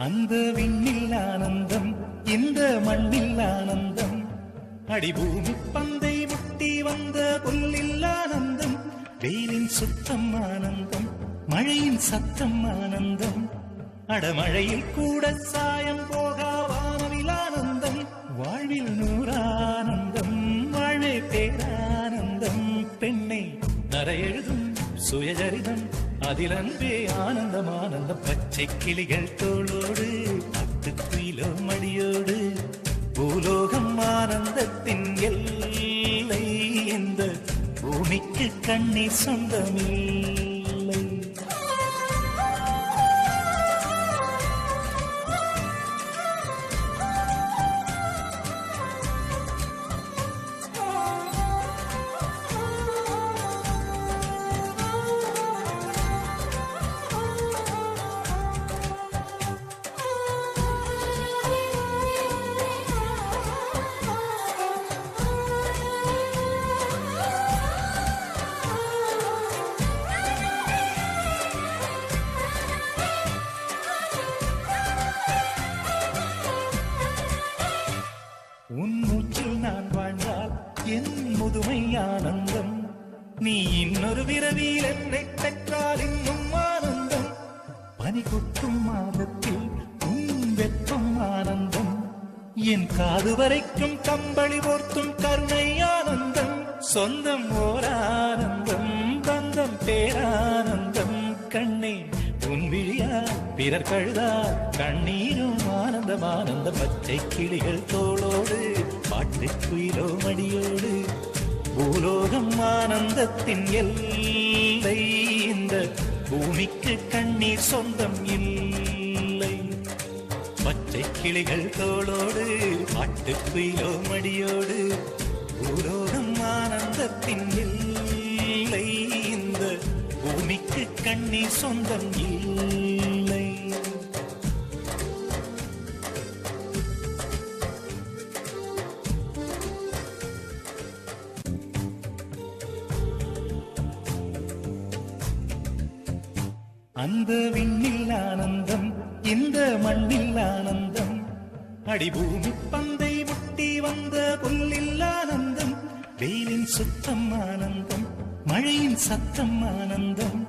அந்த விண்ணில் ஆனந்தம், இந்த மண்ணில் ஆனந்தம், அடிபூமி பந்தை முட்டி வந்த புல்லில் ஆனந்தம், வெயிலின் சுத்தம் ஆனந்தம், மழையின் சத்தம் ஆனந்தம், அடமழையில் கூட சாயம் போகா வானவில் ஆனந்தம், வாழ்வில் நூறானந்தம், வாழ்வே பேரானந்தம், பெண்ணை நரையெழுதும் சுயஜரிதம், அதில் அன்பே ஆனந்தம் ஆனந்தம், பச்சை கிளிகள் தோளோடு பட்டுக்குயிலோ மடியோடு, பூலோகம் ஆனந்தத்தின் எல்லை, இந்த பூமிக்கு கண்ணீர் சொந்தமில்லை. உன் மூச்சில் நான் வாழ்ந்தால் என் முதுமை ஆனந்தம், நீ இன்னொரு விரவியில் என்னை பெற்றால் இன்னும் ஆனந்தம், பனி கொட்டும் மாதத்தில் உன் வெப்பம் ஆனந்தம், என் காது வரைக்கும் கம்பளி போர்த்தும் கருணை ஆனந்தம், சொந்தம் ஓர் ஆனந்தம், பந்தம் பேரானந்தம், கண்ணே உன் விழியா பிறர் கழுதா கண்ணீரும் ஆனந்தம் ஆனந்த, பச்சை கிளிகள் தோளோடு பாட்டுக்குயிலோ மடியோடு, பூலோகம் ஆனந்தத்தின் எல்லை, இந்த பூமிக்கு கண்ணீர் சொந்தம் இல்லை. பச்சை கிளிகள் தோளோடு பாட்டுக்குயிலோ மடியோடு, பூலோகம் ஆனந்தத்தின் எல்லை, இந்த பூமிக்கு கண்ணீர் சொந்தம் இல்லை. அந்த விண்ணில் ஆனந்தம், இந்த மண்ணில் ஆனந்தம், அடிபூமி பந்தை முட்டி வந்த புல்லில் ஆனந்தம், வெயிலின் சுத்தம் ஆனந்தம், மழையின் சத்தம் ஆனந்தம்,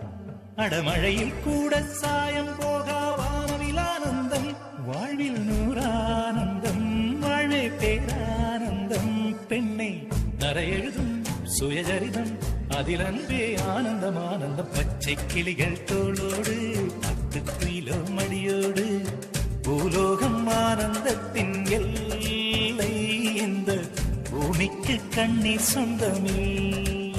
அடமழையில் கூட சாயம் போகா வானவில் ஆனந்தம், வாழ்வில் நூறானந்தம், வாழ்வே பேரானந்தம், பெண்ணை நரையெழுதும் சுயஜரிதம், அதில் அன்பே ஆனந்தம் ஆனந்தம், பச்சை கிளிகள் தோளோடு பட்டுக்குயிலோ மடியோடு, பூலோகம் ஆனந்தத்தின் எல்லை, இந்த பூமிக்கு கண்ணீர் சொந்தமில்லை.